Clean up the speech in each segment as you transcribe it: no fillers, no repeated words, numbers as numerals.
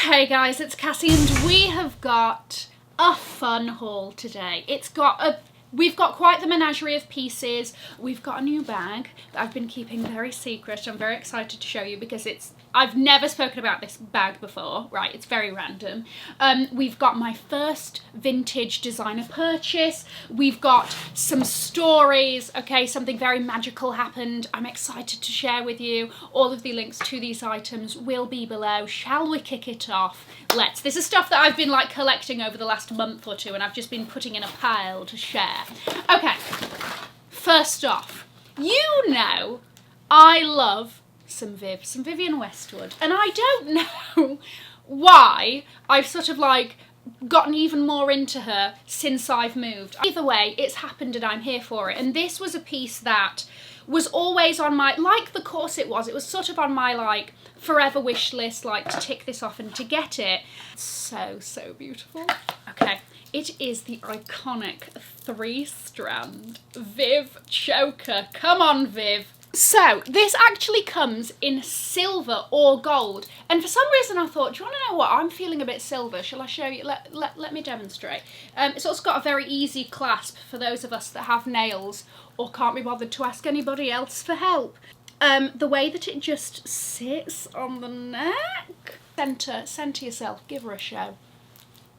Hey guys, it's Cassie and we have got a fun haul today. We've got quite the menagerie of pieces. We've got a new bag that I've been keeping very secret. I'm very excited to show you because I've never spoken about this bag before, right? It's very random. We've got my first vintage designer purchase. We've got some stories, okay? Something very magical happened. I'm excited to share with you. All of the links to these items will be below. Shall we kick it off? Let's. This is stuff that I've been like collecting over the last month or two and I've just been putting in a pile to share. Okay, first off, you know I love some Vivienne Westwood, and I don't know why I've sort of like gotten even more into her since I've moved. Either way, it's happened and I'm here for it, and this was a piece that was always on my, like the corset was, it was sort of on my like forever wish list, like to tick this off and to get it. So beautiful. Okay. It is the iconic 3-strand Viv choker. Come on, Viv. So, this actually comes in silver or gold. And for some reason I thought, do you want to know what? I'm feeling a bit silver. Shall I show you? Let me demonstrate. It's also got a very easy clasp for those of us that have nails or can't be bothered to ask anybody else for help. The way that it just sits on the neck. Centre yourself. Give her a show.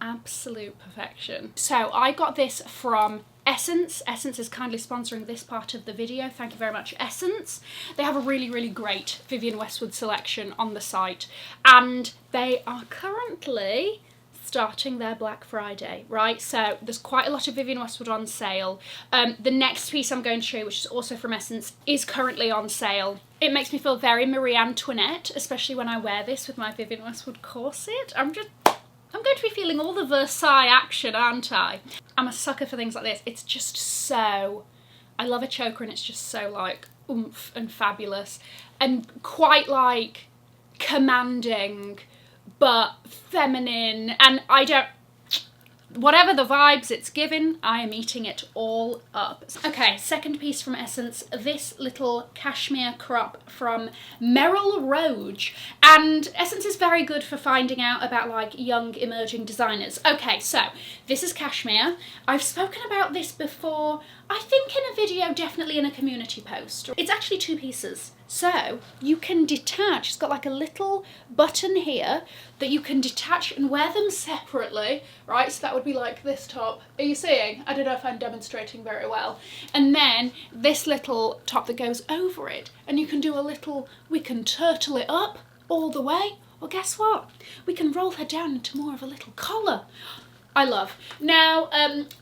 Absolute perfection. So I got this from SSENSE. SSENSE is kindly sponsoring this part of the video. Thank you very much, SSENSE. They have a really great Vivienne Westwood selection on the site, and they are currently starting their Black Friday, right? So there's quite a lot of Vivienne Westwood on sale. The next piece I'm going to show you, which is also from SSENSE, is currently on sale. It makes me feel very Marie Antoinette, especially when I wear this with my Vivienne Westwood corset. I'm going to be feeling all the Versailles action, aren't I? I'm a sucker for things like this. It's just so... I love a choker and it's just so like oomph and fabulous and quite like commanding but feminine, and whatever the vibes it's giving, I am eating it all up. Okay, second piece from SSENSE, this little cashmere crop from Merrill Roge. And SSENSE is very good for finding out about like young emerging designers. Okay, so this is cashmere. I've spoken about this before, I think in a video, definitely in a community post. It's actually 2 pieces. So you can detach, it's got like a little button here that you can detach and wear them separately, right? So that would be like this top. Are you seeing? I don't know if I'm demonstrating very well. And then this little top that goes over it, and you can do a little, we can turtle it up all the way. Well, guess what? We can roll her down into more of a little collar. I love. Now,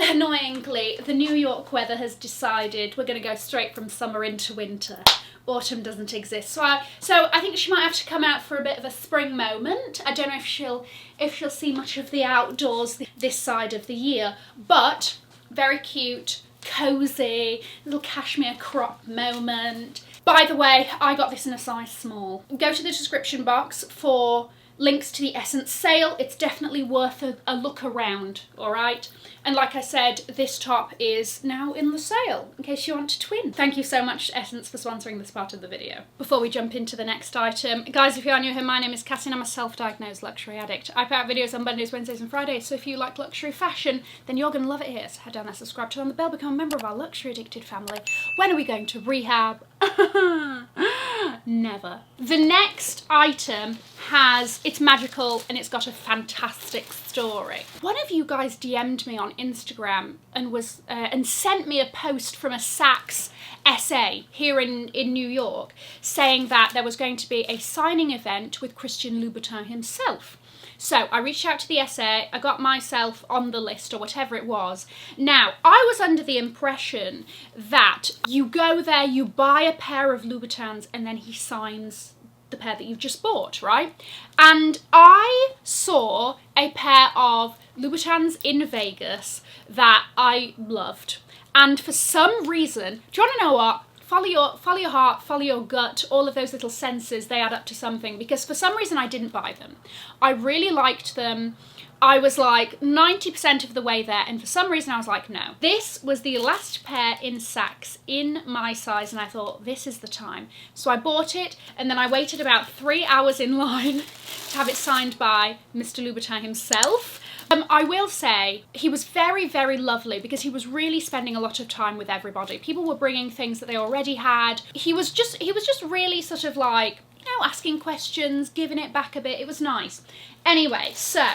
annoyingly, the New York weather has decided we're going to go straight from summer into winter. Autumn doesn't exist. So I think she might have to come out for a bit of a spring moment. I don't know if she'll see much of the outdoors this side of the year, but very cute, cozy, little cashmere crop moment. By the way, I got this in a size small. Go to the description box for links to the SSENSE sale. It's definitely worth a look around, all right? And like I said, this top is now in the sale, in case you want to twin. Thank you so much, SSENSE, for sponsoring this part of the video. Before we jump into the next item, guys, if you are new here, my name is Cassie and I'm a self-diagnosed luxury addict. I put out videos on Mondays, Wednesdays and Fridays, so if you like luxury fashion, then you're going to love it here. So head down there, subscribe, turn on the bell, become a member of our luxury addicted family. When are we going to rehab? Never. The next item it's magical and it's got a fantastic story. One of you guys DM'd me on Instagram and sent me a post from a Saks SA here in New York saying that there was going to be a signing event with Christian Louboutin himself. So I reached out to the SA, I got myself on the list or whatever it was. Now, I was under the impression that you go there, you buy a pair of Louboutins and then he signs the pair that you've just bought, right? And I saw a pair of Louboutins in Vegas that I loved. And for some reason, do you want to know what? Follow your heart, follow your gut, all of those little senses, they add up to something, because for some reason I didn't buy them. I really liked them. I was like 90% of the way there, and for some reason I was like, no. This was the last pair in Saks in my size, and I thought, this is the time. So I bought it, and then I waited about 3 hours in line to have it signed by Mr. Louboutin himself. I will say he was very, very lovely because he was really spending a lot of time with everybody. People were bringing things that they already had. He was just really sort of like, you know, asking questions, giving it back a bit. It was nice. Anyway, so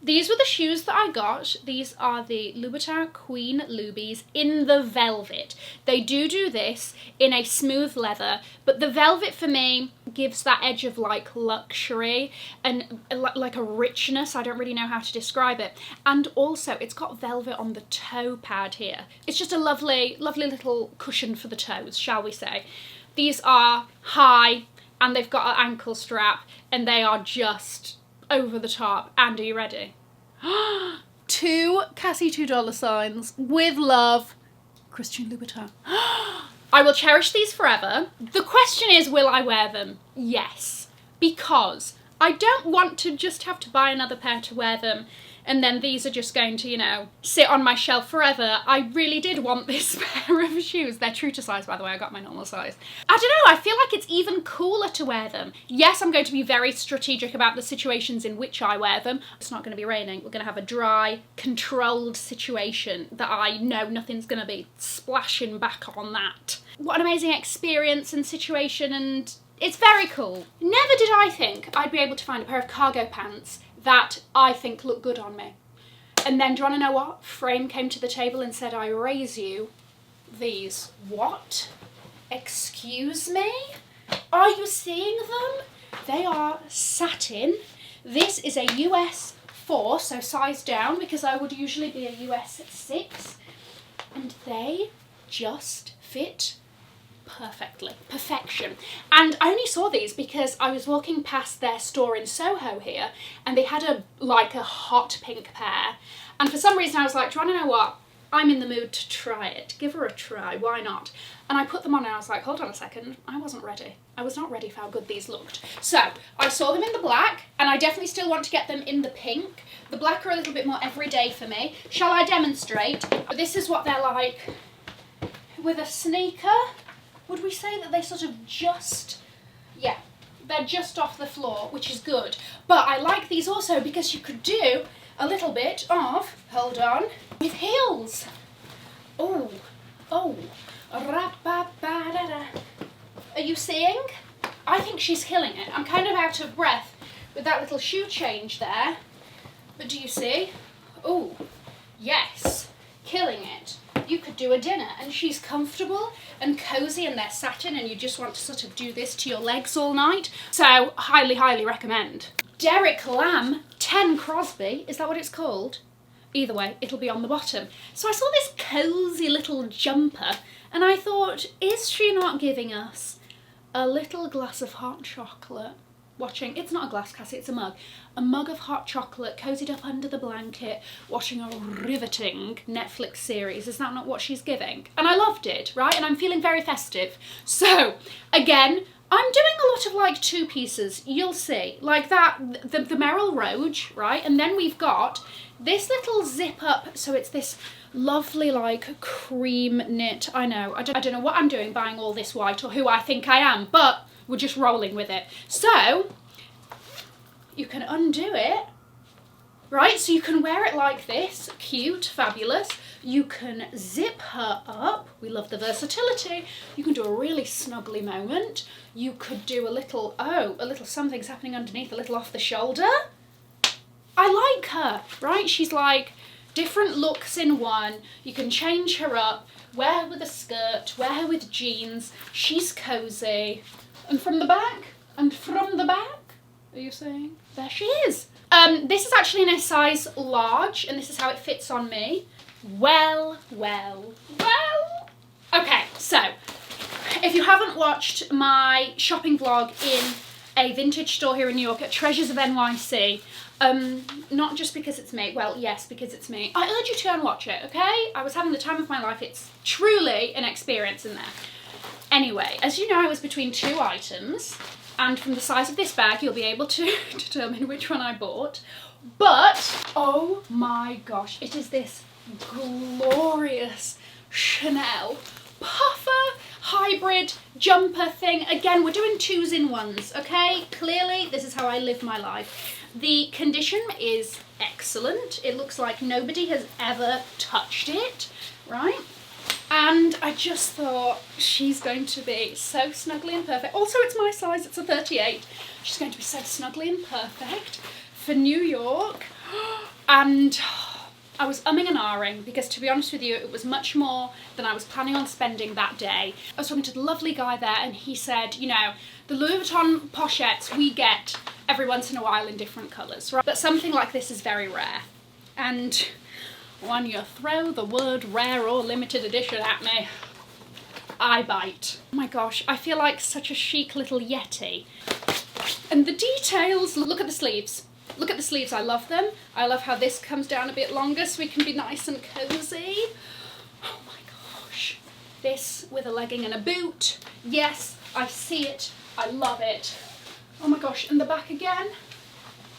these were the shoes that I got. These are the Louboutin Queen Loubies in the velvet. They do this in a smooth leather, but the velvet for me gives that edge of like luxury and like a richness. I don't really know how to describe it. And also it's got velvet on the toe pad here. It's just a lovely, lovely little cushion for the toes, shall we say. These are high and they've got an ankle strap and they are just over the top. And are you ready? 2 Cassie $2 signs with love, Christian Louboutin. I will cherish these forever. The question is, will I wear them? Yes, because I don't want to just have to buy another pair to wear them and then these are just going to, you know, sit on my shelf forever. I really did want this pair of shoes. They're true to size, by the way. I got my normal size. I don't know, I feel like it's even cooler to wear them. Yes, I'm going to be very strategic about the situations in which I wear them. It's not going to be raining. We're going to have a dry, controlled situation that I know nothing's going to be splashing back on that. What an amazing experience and situation, and it's very cool. Never did I think I'd be able to find a pair of cargo pants that I think look good on me. And then, do you want to know what? Frame came to the table and said, I raise you these. What? Excuse me? Are you seeing them? They are satin. This is a US 4, so size down, because I would usually be a US 6. And they just fit perfectly. Perfection. And I only saw these because I was walking past their store in Soho here and they had a hot pink pair, and for some reason I was like, do you want to know what? I'm in the mood to try it. Give her a try. Why not? And I put them on and I was like, hold on a second. I wasn't ready. I was not ready for how good these looked. So I saw them in the black and I definitely still want to get them in the pink. The black are a little bit more everyday for me. Shall I demonstrate? This is what they're like with a sneaker. Would we say that they sort of just, yeah, they're just off the floor, which is good. But I like these also because you could do a little bit of, hold on, with heels. Oh, ra-ba-ba-da-da. Are you seeing? I think she's killing it. I'm kind of out of breath with that little shoe change there. But do you see? Oh, yes, killing it. You could do a dinner and she's comfortable and cozy and they're satin and you just want to sort of do this to your legs all night. So highly, highly recommend. Derek Lamb 10 Crosby, is that what it's called? Either way, it'll be on the bottom. So I saw this cozy little jumper and I thought, is she not giving us a little glass of hot chocolate? Watching, it's not a glass, Cassie, it's a mug of hot chocolate, cozied up under the blanket, watching a riveting Netflix series. Is that not what she's giving? And I loved it, right? And I'm feeling very festive. So, again, I'm doing a lot of like 2 pieces, you'll see. Like that, the Merrill Roge, right? And then we've got this little zip up, so it's this lovely like cream knit. I know, I don't know what I'm doing buying all this white or who I think I am, but we're just rolling with it. So you can undo it, right? So you can wear it like this, cute, fabulous. You can zip her up. We love the versatility. You can do a really snuggly moment. You could do a little, a little something's happening underneath, a little off the shoulder. I like her, right? She's like different looks in one. You can change her up, wear her with a skirt, wear her with jeans. She's cozy. And from the back, are you saying? There she is. This is actually in a size large, and this is how it fits on me. Well. Okay, so, if you haven't watched my shopping vlog in a vintage store here in New York at Treasures of NYC, not just because it's me, well, yes, because it's me, I urge you to go and watch it, okay? I was having the time of my life. It's truly an experience in there. Anyway, as you know, I was between 2 items, and from the size of this bag you'll be able to determine which one I bought. But, oh my gosh, it is this glorious Chanel puffer hybrid jumper thing. Again, we're doing 2s in 1s, okay? Clearly, this is how I live my life. The condition is excellent. It looks like nobody has ever touched it, right? And I just thought she's going to be so snuggly and perfect. Also, it's my size, it's a 38. She's going to be so snuggly and perfect for New York. And I was umming and ahhing because, to be honest with you, it was much more than I was planning on spending that day. I was talking to the lovely guy there and he said, you know, the Louis Vuitton pochettes we get every once in a while in different colours, right? But something like this is very rare. And when you throw the word rare or limited edition at me, I bite. Oh my gosh, I feel like such a chic little yeti. And the details, look at the sleeves. Look at the sleeves, I love them. I love how this comes down a bit longer so we can be nice and cosy. Oh my gosh. This with a legging and a boot. Yes, I see it. I love it. Oh my gosh, and the back again.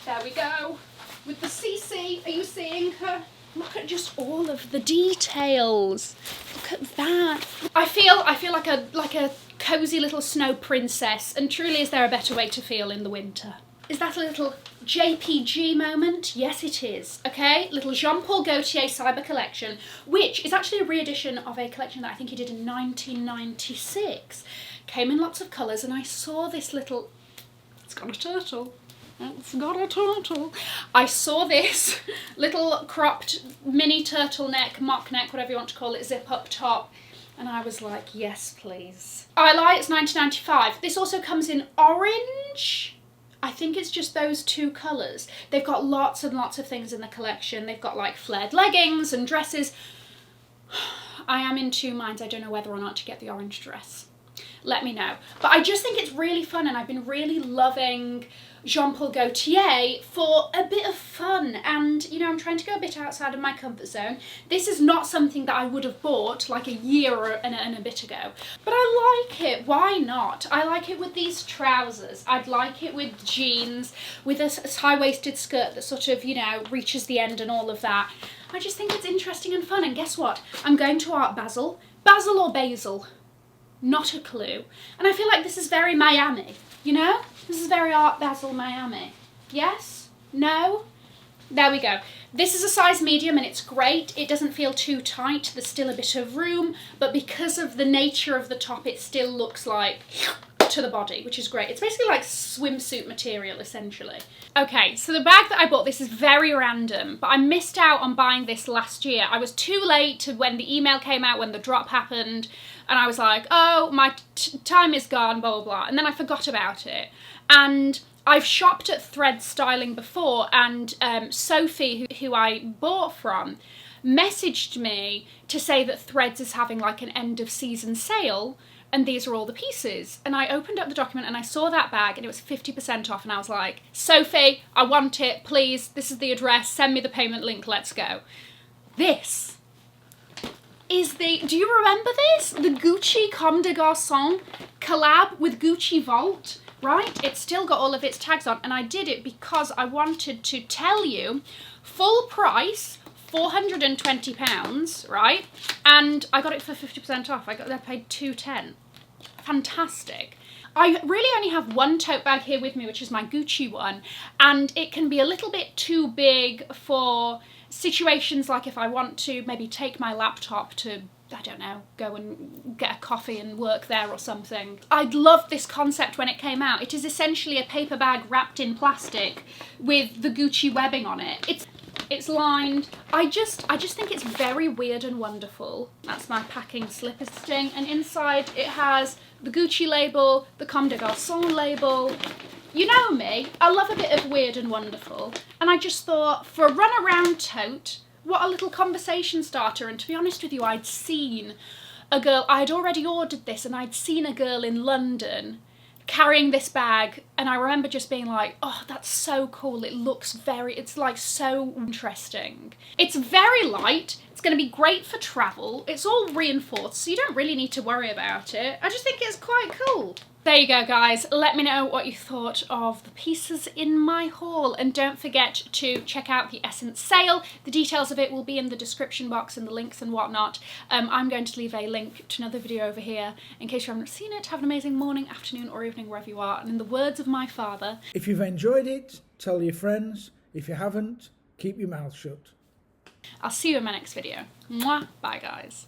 There we go. With the CC, are you seeing her? Look at just all of the details. Look at that. I feel like a cozy little snow princess, and truly is there a better way to feel in the winter? Is that a little JPG moment? Yes, it is. Okay, little Paul Gaultier cyber collection, which is actually a re-edition of a collection that I think he did in 1996. Came in lots of colours, and I saw this little, it's got a turtle. It's got a turtle. I saw this little cropped mini turtleneck, mock neck, whatever you want to call it, zip up top. And I was like, yes, please. I lie, it's $19.95. This also comes in orange. I think it's just those 2 colours. They've got lots and lots of things in the collection. They've got like flared leggings and dresses. I am in 2 minds. I don't know whether or not to get the orange dress. Let me know. But I just think it's really fun, and I've been really loving Paul Gaultier for a bit of fun, and you know, I'm trying to go a bit outside of my comfort zone. This is not something that I would have bought like a year and a bit ago, but I like it. Why not? I like it with these trousers. I'd like it with jeans, with a high-waisted skirt that sort of, you know, reaches the end and all of that. I just think it's interesting and fun, and guess what? I'm going to Art Basel. Basel or Basil? Not a clue. And I feel like this is very Miami, you know? This is very Art Basel Miami. Yes? No? There we go. This is a size medium and it's great. It doesn't feel too tight. There's still a bit of room, but because of the nature of the top, it still looks like to the body, which is great. It's basically like swimsuit material, essentially. Okay, so the bag that I bought, this is very random, but I missed out on buying this last year. I was too late to when the email came out, when the drop happened, and I was like, oh, my time is gone, blah, blah, blah, and then I forgot about it. And I've shopped at Thread Styling before, and Sophie, who I bought from, messaged me to say that Threads is having like an end of season sale, and these are all the pieces. And I opened up the document and I saw that bag and it was 50% off, and I was like, Sophie, I want it, please, this is the address, send me the payment link, let's go. This is the, do you remember this? The Gucci Comme des Garçons collab with Gucci Vault, right? It's still got all of its tags on, and I did it because I wanted to tell you, full price, £420, right? And I got it for 50% off. I paid $210. Fantastic. I really only have one tote bag here with me, which is my Gucci one, and it can be a little bit too big for situations like if I want to maybe take my laptop to, I don't know, go and get a coffee and work there or something. I loved this concept when it came out. It is essentially a paper bag wrapped in plastic with the Gucci webbing on it. It's lined. I just think it's very weird and wonderful. That's my packing slipper sting, and inside it has the Gucci label, the Comme des Garçons label. You know me, I love a bit of weird and wonderful, and I just thought, for a run-around tote, what a little conversation starter. And to be honest with you, I'd seen a girl, I'd already ordered this, and I'd seen a girl in London carrying this bag, and I remember just being like, oh, that's so cool. It looks it's like so interesting. It's very light. It's going to be great for travel. It's all reinforced, so you don't really need to worry about it. I just think it's quite cool. There you go, guys. Let me know what you thought of the pieces in my haul, and don't forget to check out the SSENSE sale. The details of it will be in the description box and the links and whatnot. I'm going to leave a link to another video over here in case you haven't seen it. Have an amazing morning, afternoon or evening wherever you are, and in the words of my father, if you've enjoyed it, tell your friends. If you haven't, keep your mouth shut. I'll see you in my next video. Mwah. Bye, guys.